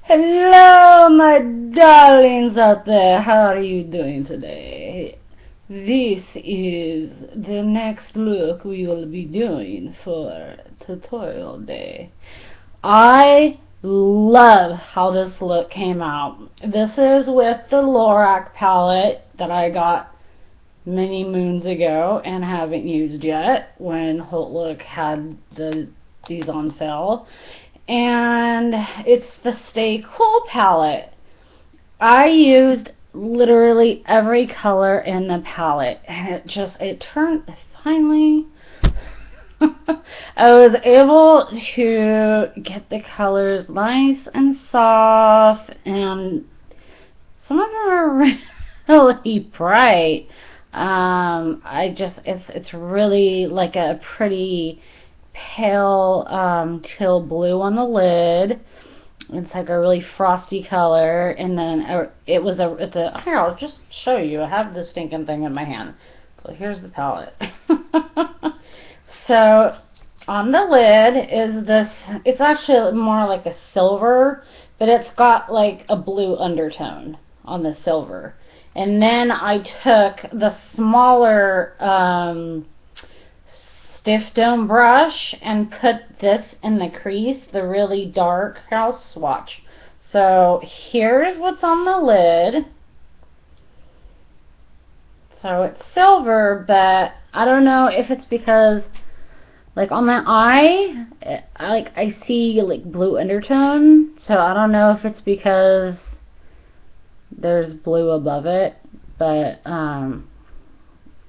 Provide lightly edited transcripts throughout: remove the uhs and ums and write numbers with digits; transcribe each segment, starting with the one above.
Hello, my darlings out there. How are you doing today? This is the next look we will be doing for tutorial day. I love how this look came out. This is with the LORAC palette that I got many moons ago and haven't used yet when Holt Look had these on sale. And it's the Stay Cool palette. I used literally every color in the palette, and it turned finally. I was able to get the colors nice and soft, and some of them are really bright. It's really like a pretty pale teal blue on the lid. It's like a really frosty color, and then here, I'll just show you. I have this stinking thing in my hand. So here's the palette. So on the lid is this, it's actually more like a silver, but it's got like a blue undertone on the silver. And then I took the smaller stiff dome brush and put this in the crease, the really dark. Here, I'll swatch. So here's what's on the lid. So it's silver, but I don't know if it's because, like, on my eye, I see like blue undertone. So I don't know if it's because there's blue above it, but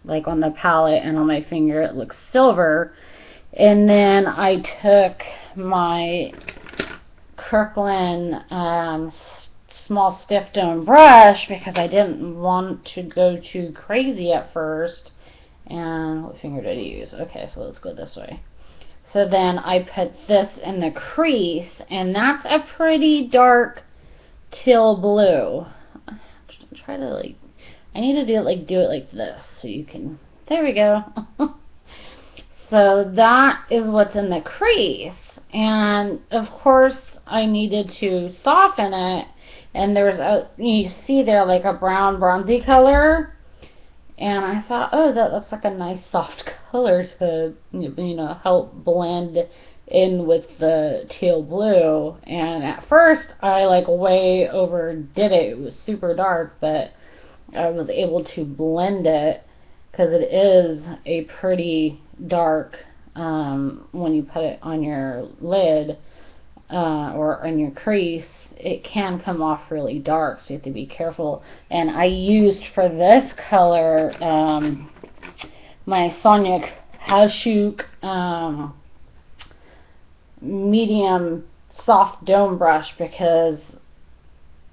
like on the palette and on my finger it looks silver. And then I took my Kirkland small stiff dome brush because I didn't want to go too crazy at first. And what finger did I use? Okay, so let's go this way. So then I put this in the crease, and that's a pretty dark teal blue. Try to like, I need to do it like this so you can, there we go. So that is what's in the crease, and of course I needed to soften it, and you see there like a brown bronzy color, and I thought, oh, that's like a nice soft color to, help blend in with the teal blue. And at first I like way overdid it. It was super dark, but I was able to blend it because it is a pretty dark when you put it on your lid or on your crease. It can come off really dark, so you have to be careful. And I used for this color my Sonia Kashuk medium soft dome brush, because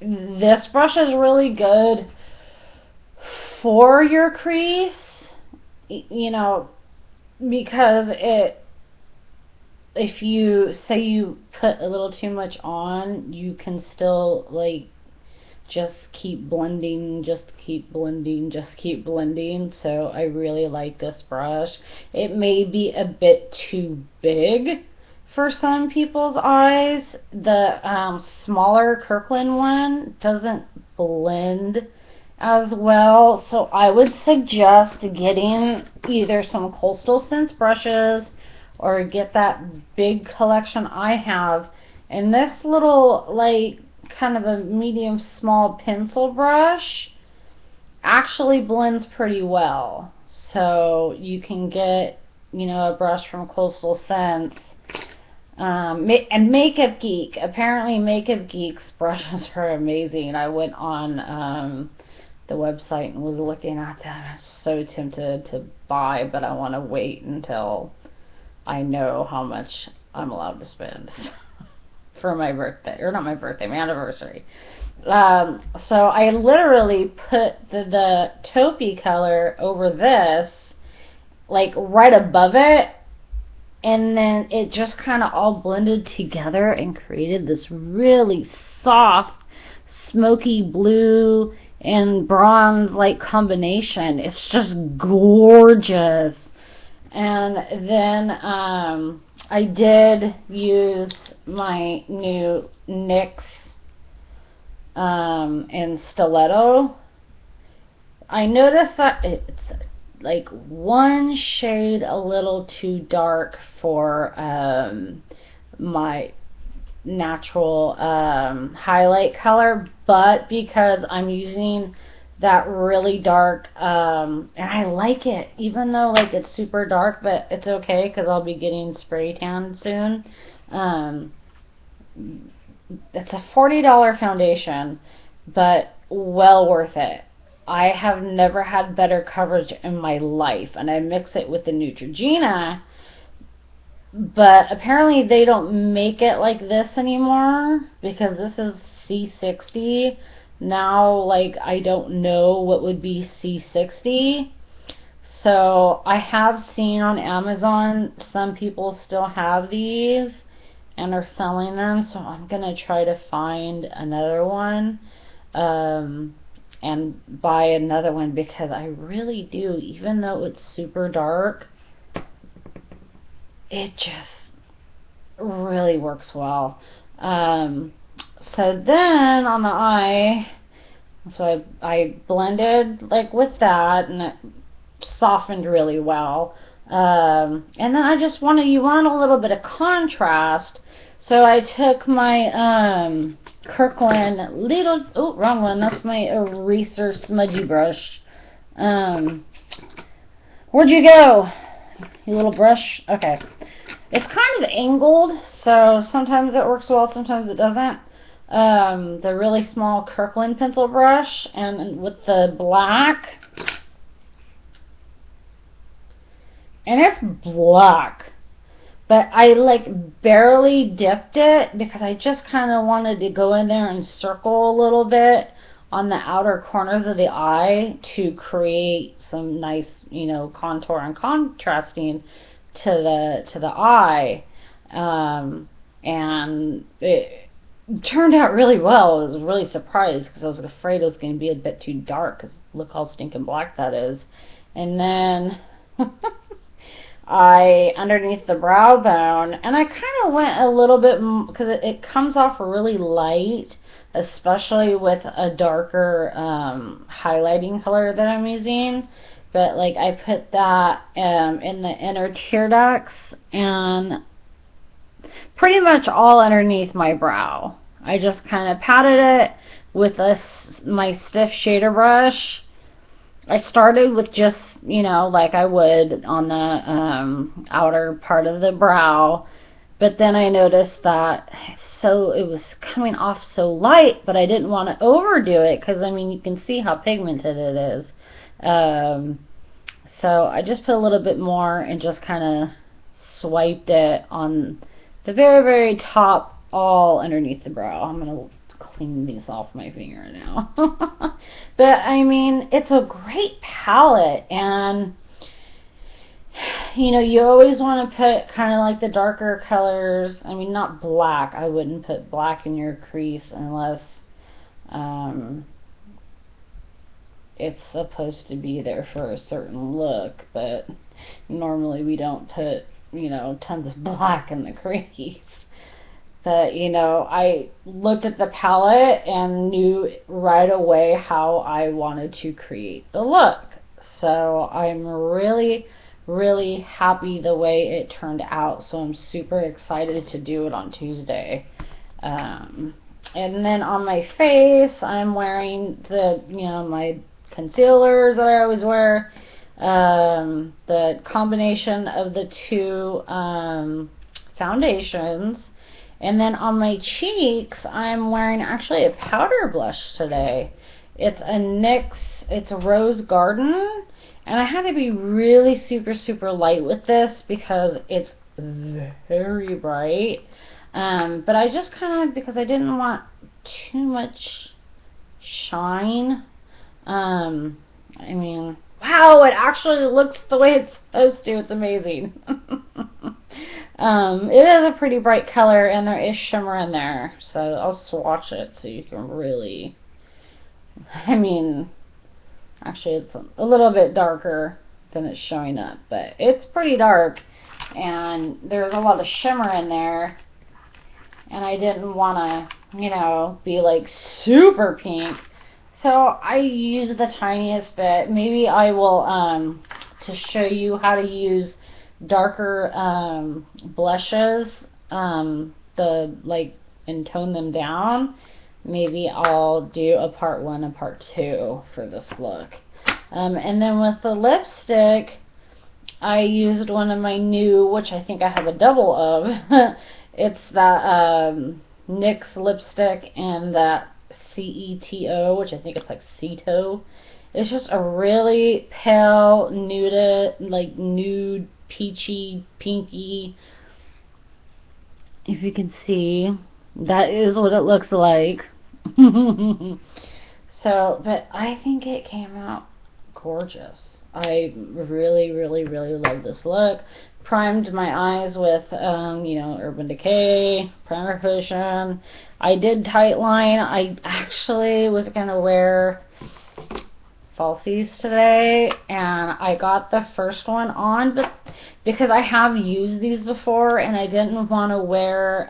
this brush is really good for your crease, because if you say you put a little too much on, you can still like just keep blending, just keep blending. So I really like this brush. It may be a bit too big for some people's eyes. The smaller Kirkland one doesn't blend as well, so I would suggest getting either some Coastal Scents brushes or get that big collection I have. And this little, like, kind of a medium small pencil brush actually blends pretty well. So you can get, a brush from Coastal Scents. And Makeup Geek. Apparently Makeup Geek's brushes are amazing. I went on the website and was looking at them. I was so tempted to buy, but I want to wait until I know how much I'm allowed to spend for my birthday, or not my birthday, my anniversary. So I literally put the taupey color over this, like right above it, and then it just kind of all blended together and created this really soft, smoky blue and bronze like combination. It's just gorgeous. And then I did use my new NYX in Stiletto. I noticed that it's like one shade a little too dark for my natural highlight color, but because I'm using that really dark, and I like it, even though like it's super dark, but it's okay because I'll be getting spray tan soon. It's a $40 foundation, but well worth it. I have never had better coverage in my life, and I mix it with the Neutrogena, but apparently they don't make it like this anymore because this is C60. Now, like, I don't know what would be C60. So I have seen on Amazon some people still have these and are selling them, so I'm gonna try to find another one and buy another one because I really do, even though it's super dark, it just really works well. So then on the eye, so I blended like with that, and it softened really well. And then I just you want a little bit of contrast, so I took my Kirkland little, oh, wrong one, that's my eraser smudgy brush. Where'd you go, you little brush? Okay. It's kind of angled, so sometimes it works well, sometimes it doesn't. The really small Kirkland pencil brush, and with the black, and it's black, but I like barely dipped it because I just kind of wanted to go in there and circle a little bit on the outer corners of the eye to create some nice, you know, contour and contrasting to the eye, and it turned out really well. I was really surprised because I was afraid it was going to be a bit too dark, because look how stinking black that is. And then I, underneath the brow bone, and I kind of went a little bit, because it comes off really light, especially with a darker highlighting color that I'm using. But like I put that in the inner tear ducts and pretty much all underneath my brow. I just kind of patted it with my stiff shader brush. I started with just, you know, like I would on the outer part of the brow, but then I noticed that it was coming off so light, but I didn't want to overdo it because, I mean, you can see how pigmented it is. So I just put a little bit more and just kind of swiped it on the very, very top, all underneath the brow. I'm going to clean these off my finger now. But I mean, it's a great palette, and you know, you always want to put kind of like the darker colors. I mean, not black. I wouldn't put black in your crease unless it's supposed to be there for a certain look, but normally we don't put, you know, tons of black in the crease. But, you know, I looked at the palette and knew right away how I wanted to create the look. So I'm really, really happy the way it turned out. So I'm super excited to do it on Tuesday. And then on my face, I'm wearing my concealers that I always wear. The combination of the two foundations. And then on my cheeks, I'm wearing actually a powder blush today. It's a NYX, it's a Rose Garden, and I had to be really super, super light with this because it's very bright. But I just kind of, because I didn't want too much shine. I mean, wow, it actually looks the way it's supposed to. It's amazing. It is a pretty bright color, and there is shimmer in there, so I'll swatch it so you can really, I mean, actually it's a little bit darker than it's showing up, but it's pretty dark, and there's a lot of shimmer in there, and I didn't want to you know, be like super pink. So I use the tiniest bit. Maybe I will, to show you how to use darker blushes, and tone them down. Maybe I'll do a part 1 and part 2 for this look. And then with the lipstick, I used one of my new, which I think I have a double of. It's that NYX lipstick and that CETO, which I think it's like CETO. It's just a really pale, nude, peachy, pinky. If you can see, that is what it looks like. So, but I think it came out gorgeous. I really, really, really love this look. Primed my eyes with, you know, Urban Decay primer cushion. I did tight line. I actually was gonna wear falsies today, and I got the first one on, but because I have used these before, and I didn't want to wear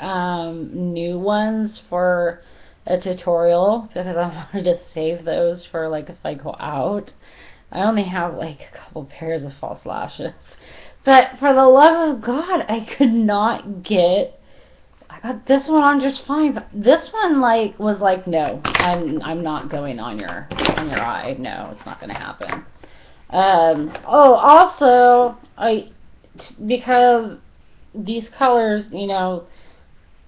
new ones for a tutorial because I wanted to save those for like if I go out. I only have like a couple pairs of false lashes. But for the love of God, I could not get. I got this one on just fine, but this one was like, no, I'm not going on your eye. No, it's not gonna happen. Oh, also, because these colors, you know,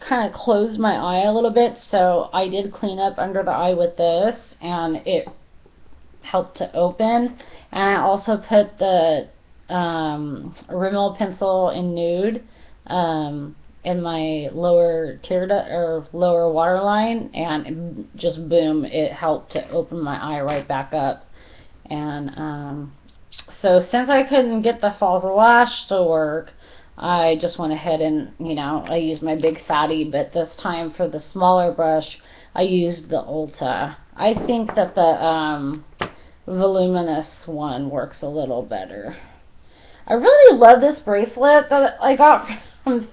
kind of closed my eye a little bit, so I did clean up under the eye with this, and it helped to open. And I also put the Rimmel pencil in nude in my lower lower waterline, and just boom, it helped to open my eye right back up. And so since I couldn't get the false lash to work, I just went ahead and, you know, I used my big fatty, but this time for the smaller brush I used the Ulta. I think that the voluminous one works a little better. I really love this bracelet that I got from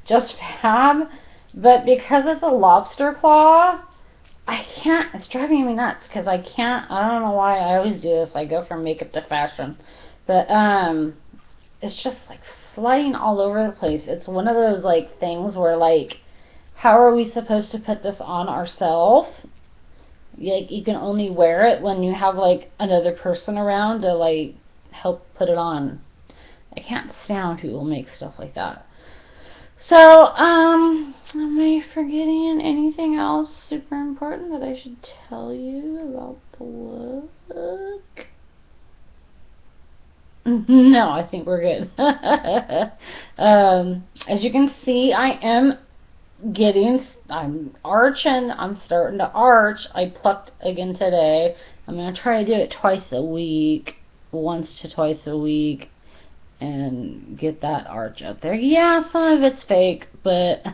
Just Fab, but because it's a lobster claw, I can't, it's driving me nuts because I don't know why I always do this. I go from makeup to fashion, but it's just like sliding all over the place. It's one of those like things where like, how are we supposed to put this on ourselves? Like, you can only wear it when you have like another person around to like help put it on. I can't stand people who make stuff like that. So, am I forgetting anything else super important that I should tell you about the look? No, I think we're good. As you can see, I'm arching. I'm starting to arch. I plucked again today. I'm going to try to do it twice a week, once to twice a week, and get that arch up there. Yeah, some of it's fake, but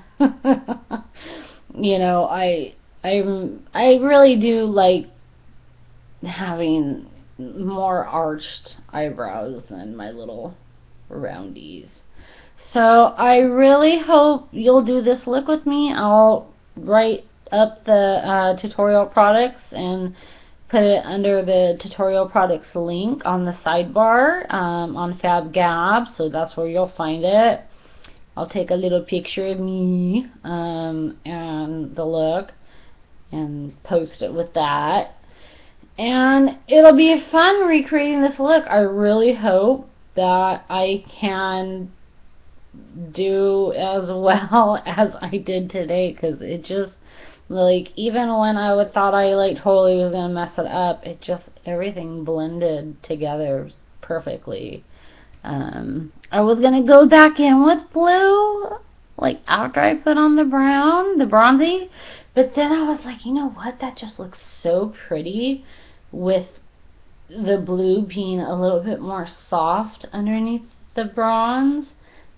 you know, I really do like having more arched eyebrows than my little roundies. So I really hope you'll do this look with me. I'll write up the tutorial products and put it under the tutorial products link on the sidebar on FabGab, so that's where you'll find it. I'll take a little picture of me and the look and post it with that. And it'll be fun recreating this look. I really hope that I can do as well as I did today, because it just, like, even when I thought I like totally was gonna mess it up, it just, everything blended together perfectly. I was gonna go back in with blue, like after I put on the brown, the bronzy, but then I was like, you know what, that just looks so pretty with the blue being a little bit more soft underneath the bronze,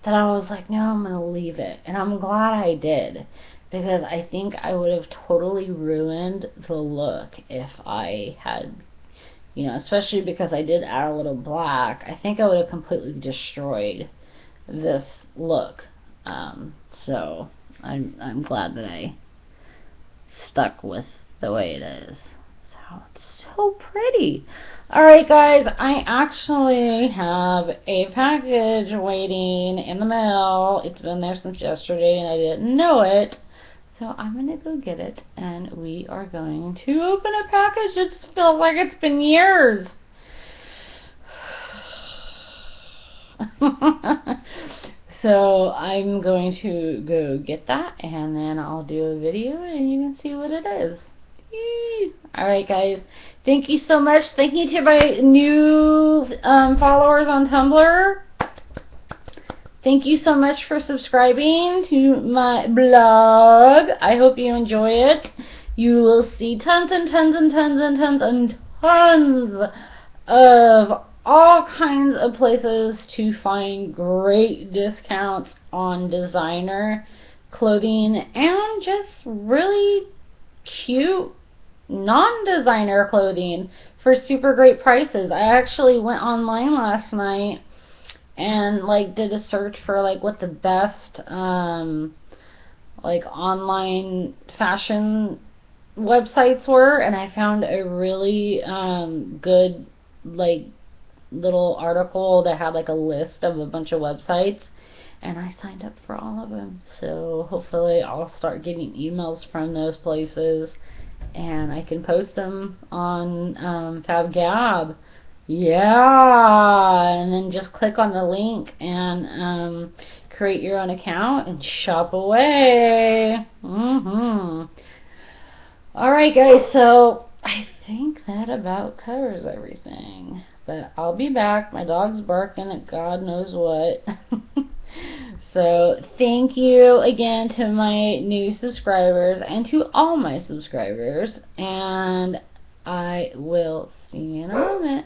that I was like, no, I'm gonna leave it. And I'm glad I did, because I think I would have totally ruined the look if I had, you know, especially because I did add a little black. I think I would have completely destroyed this look. So I'm glad that I stuck with the way it is. So it's so pretty. Alright guys, I actually have a package waiting in the mail. It's been there since yesterday and I didn't know it. So I'm going to go get it and we are going to open a package. It feels like it's been years. So I'm going to go get that and then I'll do a video and you can see what it is. Alright guys, thank you so much. Thank you to my new followers on Tumblr. Thank you so much for subscribing to my blog. I hope you enjoy it. You will see tons and tons and tons and tons and tons of all kinds of places to find great discounts on designer clothing and just really cute non-designer clothing for super great prices. I actually went online last night and like did a search for like what the best like online fashion websites were, and I found a really good like little article that had like a list of a bunch of websites, and I signed up for all of them. So hopefully I'll start getting emails from those places and I can post them on FabGab. Yeah, and then just click on the link and create your own account and shop away. Alright guys, so I think that about covers everything. But I'll be back. My dog's barking at God knows what. So thank you again to my new subscribers and to all my subscribers. And I will see you in a moment.